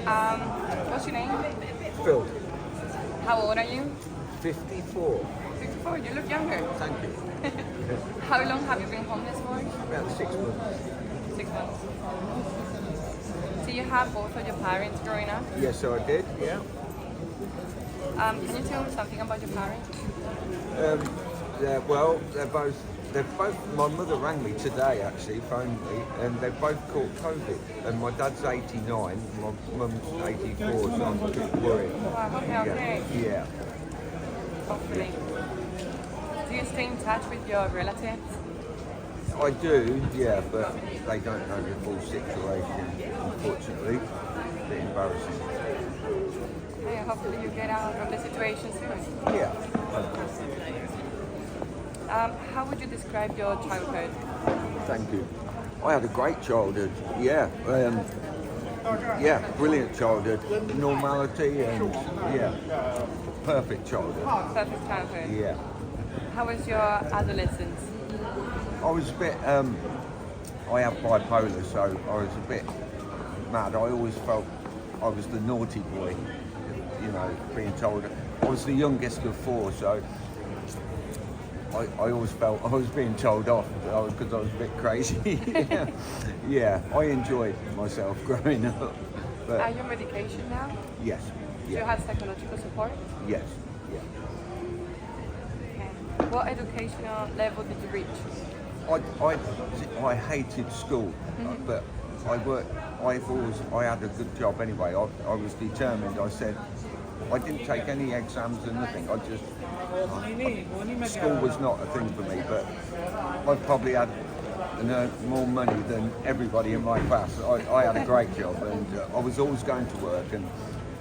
What's your name? Phil, How old are you? 54. 54. You look younger. Thank you. How long have you been homeless for? About 6 months. 6 months. So you have both of your parents growing up. Yes, so I did, yeah. Can you tell me something about your parents? Well, they're both, my mother rang me today actually, phoned me, and they've both caught COVID. And my dad's 89, my mum's 84, so I'm a bit worried. Oh, I hope you're okay. Yeah. Hopefully. Do you stay in touch with your relatives? I do, yeah, but they don't know the full situation, unfortunately. A bit embarrassing. Yeah, hopefully you get out of the situation soon. Yeah. How would you describe your childhood? Thank you. I had a great childhood, yeah. Yeah, brilliant childhood. Normality and, yeah, perfect childhood. Perfect childhood. Yeah. How was your adolescence? I was a bit, I have bipolar, so I was a bit mad. I always felt I was the naughty boy, you know, being told. I was the youngest of 4, so I always felt I was being told off because I was a bit crazy. Yeah, I enjoyed myself growing up. But Are you on medication now? yes, Do you yeah, have psychological support? yes, yeah. Okay. What educational level did you reach? I hated school, but I had a good job anyway. I was determined. I said, I didn't take any exams or nothing. School was not a thing for me, but I probably had and earned more money than everybody in my class. I had a great job, and I was always going to work, and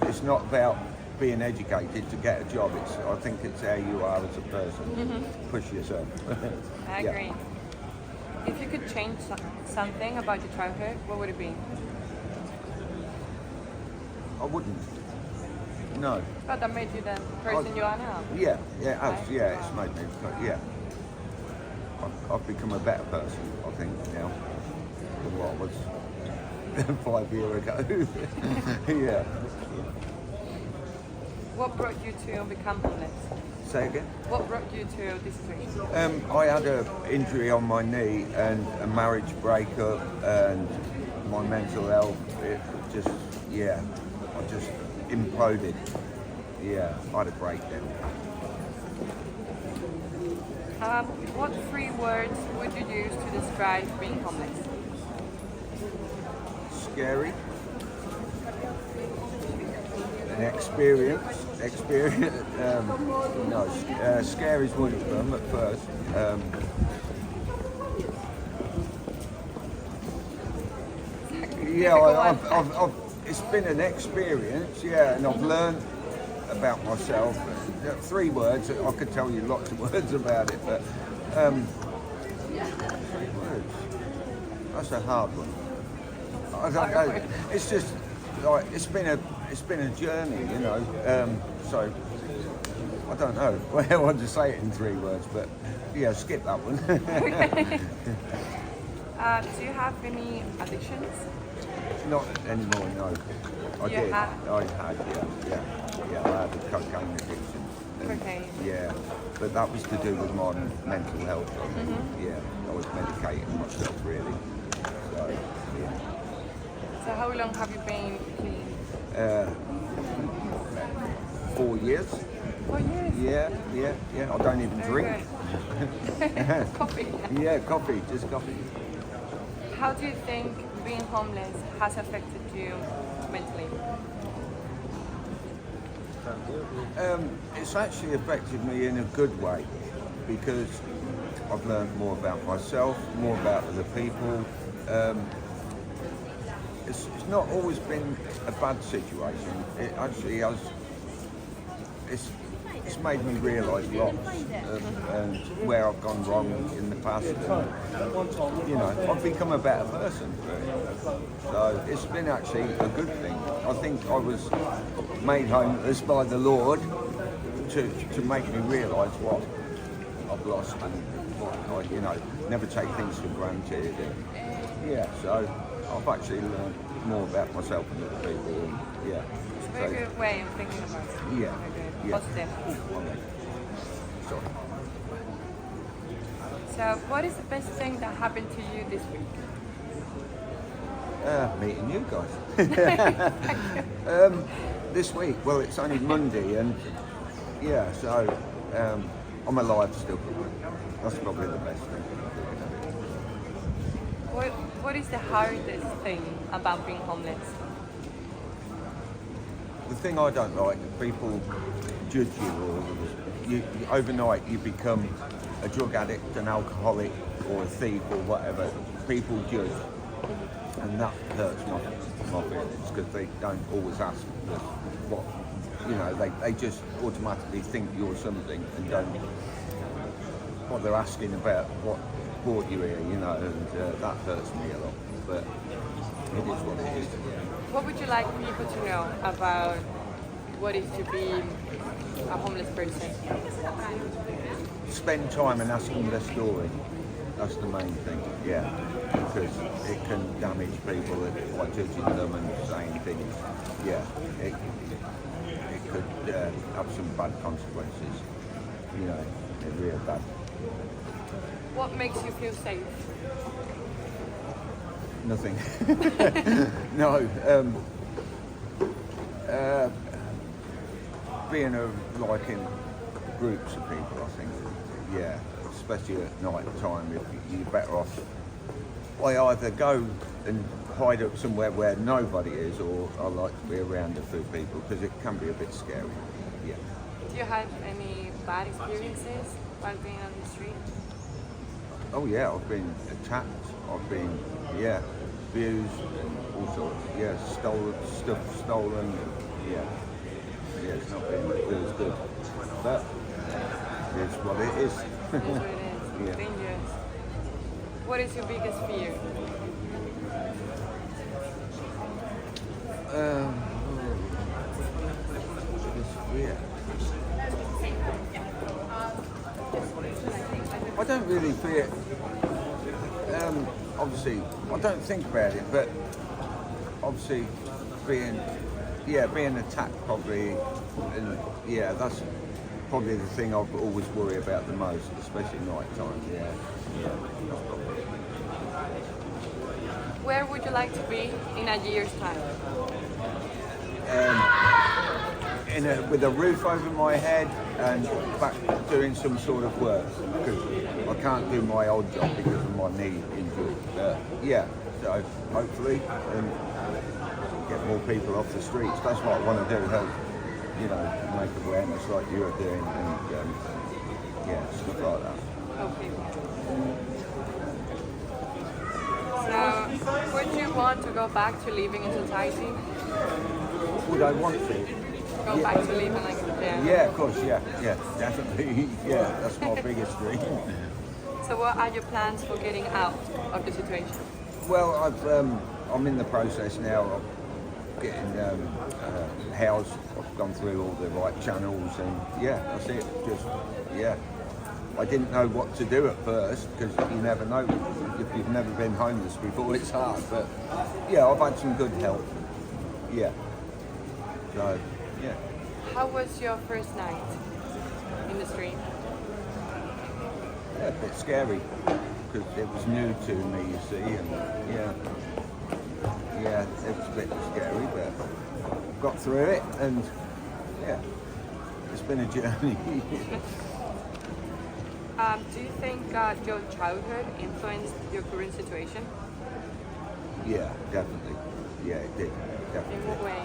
it's not about being educated to get a job. I think it's how you are as a person. Push yourself. I Yeah. agree. If you could change something about your childhood, what would it be? I wouldn't. No. But that made you the person you are now. Yeah, it's made me, yeah. I've become a better person, I think, now, than what I was 5 years ago. Yeah. What brought you to become homeless? Say again? What brought you to this situation? I had an injury on my knee and a marriage breakup and my mental health, it just, yeah, I just imploded. Yeah, I had a breakdown. What 3 words would you use to describe being homeless? Scary. An experience. Scary is one of them at first. It's been an experience, yeah, and I've learned about myself. 3 words. I could tell you lots of words about it, but 3 words. That's a hard one. I don't know. It's just like it's been a journey, you know. So I don't know. I want to say it in 3 words, but yeah, skip that one. Do you have any addictions? Not anymore, no. I You did. had? I had, yeah. I had a cocaine addiction. And, Cocaine. yeah, but that was to do with my mental health. Yeah, I was medicating myself really. So, yeah. So how long have you been clean? 4 years. 4 years. Yeah. I don't even Very drink. good. Coffee. Yeah, coffee, just coffee. How do you think being homeless has affected you mentally? It's actually affected me in a good way because I've learned more about myself, more about other people. It's not always been a bad situation. It actually has. It's made me realise lots and where I've gone wrong in the past. And, you know, I've become a better person. So it's been actually a good thing. I think I was made homeless by the Lord to make me realise what I've lost and what I, you know, never take things for granted. And, yeah, so I've actually learned more about myself and other people. And, yeah. It's a very good way of thinking about it. Yeah. Very good. Yeah. Positive. Okay. Sorry. So, what is the best thing that happened to you this week? Meeting you guys. This week, well, it's only Monday, and yeah, so I'm alive still. That's probably the best thing. What is the hardest thing about being homeless? The thing I don't like, people judge you, or you overnight you become a drug addict, an alcoholic, or a thief, or whatever. People judge, and that hurts my feelings because they don't always ask what, they just automatically think you're something and don't bother asking about what brought you here, and that hurts me a lot. But it is what it is. What would you like people to know about what it is to be a homeless person? Spend time and ask them their story. That's the main thing, yeah. Because it can damage people by judging them and saying things. Yeah, it could have some bad consequences. Real bad. What makes you feel safe? Nothing. No. Being in groups of people, I think. Yeah, especially at night time, if you're better off. I either go and hide up somewhere where nobody is, or I like to be around a few people because it can be a bit scary. Yeah. Do you have any bad experiences while being on the street? Oh yeah, I've been attacked. I've been abused, all sorts. Yeah, stolen. Yeah, it's not been always good, but it's what it is. It is what it is. Yeah. Dangerous. What is your biggest fear? I don't really fear. Obviously, I don't think about it, but obviously, being attacked probably, and that's probably the thing I always worry about the most, especially night time. Yeah. Where would you like to be in a year's time? With a roof over my head and back doing some sort of work, because I can't do my old job because of my knee injury. So hopefully get more people off the streets. That's what I want to do. Help, make awareness like you are doing, and stuff like that. Okay. So, would you want to go back to living in society? Would I want to? Go back to living like there? Yeah, of course, yeah, definitely. Yeah, that's my biggest dream. So what are your plans for getting out of the situation? Well, I'm in the process now of getting housed. I've gone through all the right channels, and that's it. I didn't know what to do at first, because you never know. If you've never been homeless before, it's hard. But I've had some good help. Yeah. So, yeah. How was your first night in the street? A bit scary, because it was new to me, you see, and it was a bit scary, but got through it, and it's been a journey. Do you think your childhood influenced your current situation? Yeah, definitely. Yeah, it did. Definitely. In what way?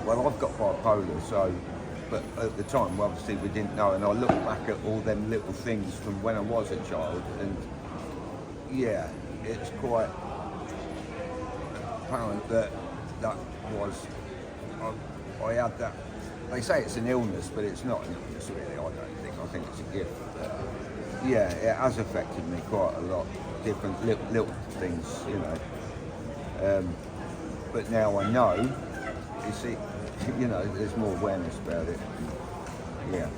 Well, I've got bipolar, but at the time, obviously, we didn't know, and I look back at all them little things from when I was a child, and it's quite apparent that was, I had that. They say it's an illness, but it's not an illness really, I don't think. I think it's a gift. It has affected me quite a lot, different little things, but now I know, you see, there's more awareness about it. Yeah.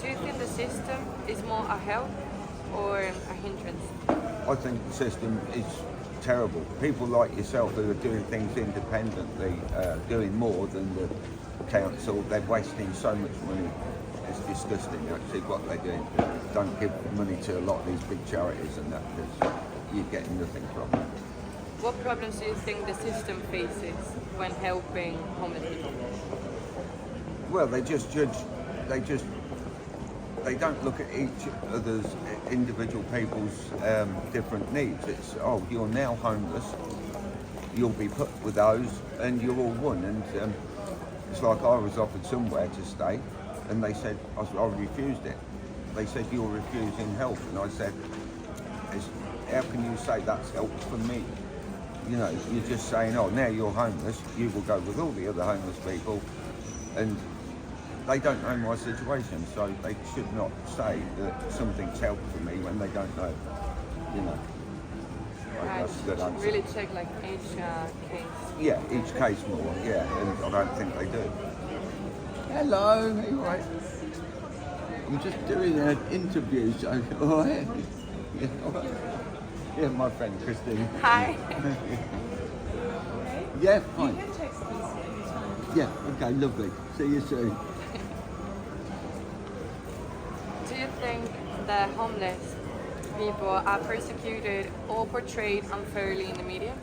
Do you think the system, is more a help or a hindrance? I think the system is terrible. People like yourself who are doing things independently, doing more than the council, they're wasting so much money. It's disgusting actually what they're doing. Don't give money to a lot of these big charities and that, because you're getting nothing from it. What problems do you think the system faces when helping homeless people? Well, they just judge, they don't look at each other's individual people's different needs. It's, oh, you're now homeless, you'll be put with those, and you're all one. And it's like I was offered somewhere to stay, and they said, I refused it. They said, you're refusing help. And I said, how can you say that's help for me? You know, you're just saying, oh, now you're homeless, you will go with all the other homeless people, and they don't know my situation, so they should not say that something's help for me when they don't know, you know. That's a good answer. Really check like each case. Yeah, each case more, yeah, and I don't think they do. Hello, are you all right? I'm just doing an interview, so all right? Yeah, all right. Yeah, my friend Christine. Hi. Yeah, fine. Yeah, okay, lovely. See you soon. Do you think the homeless people are persecuted or portrayed unfairly in the media?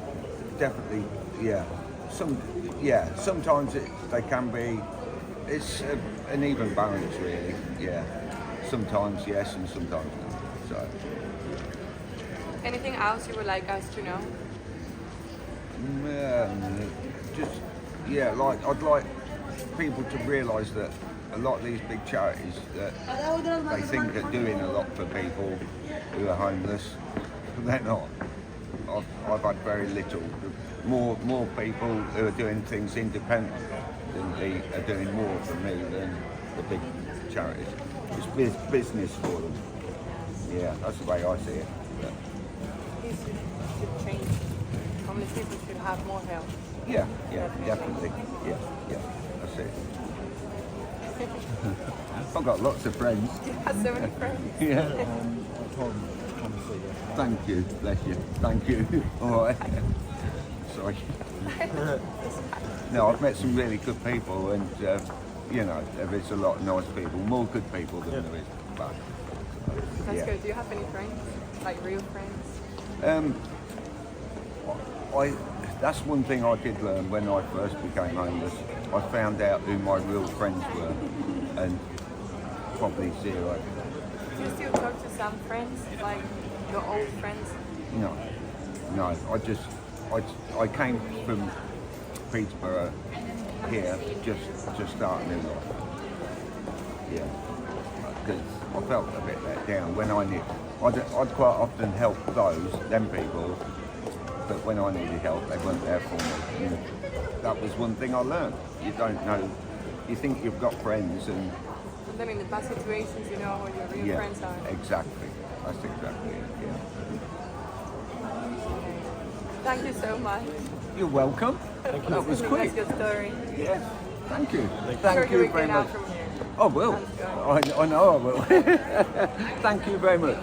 Definitely, yeah. Sometimes they can be. It's an even balance, really. Yeah. Sometimes yes, and sometimes no. So. Anything else you would like us to know? Like I'd like people to realise that a lot of these big charities that they think are doing a lot for people who are homeless, they're not. I've had very little. More people who are doing things independently are doing more for me than the big charities. It's business for them. Yeah, that's the way I see it. Yeah. This should change. Homeless people should have more help. Yeah, definitely. Yeah, that's it. I've got lots of friends. You have so many friends. Yeah. Thank you, bless you. Thank you. All right. Sorry. No, I've met some really good people, and you know, there is a lot of nice people, more good people than there is bad. That's good. Do you have any friends? Like real friends? That's one thing I did learn when I first became homeless. I found out who my real friends were, and probably zero. Do you still talk to some friends, like your old friends? No. I came from Peterborough here to start a new life. Yeah, because I felt a bit let down when I knew. I'd quite often help them people, but when I needed help, they weren't there for me. And that was one thing I learned. You don't know. You think you've got friends, and then in the bad situations, you know who your real friends are. Exactly. That's exactly it. Yeah. Thank you so much. You're welcome. That was quick. That's your story. Yes. Thank you. Thank you very much. I will. I know I will. Thank you very much.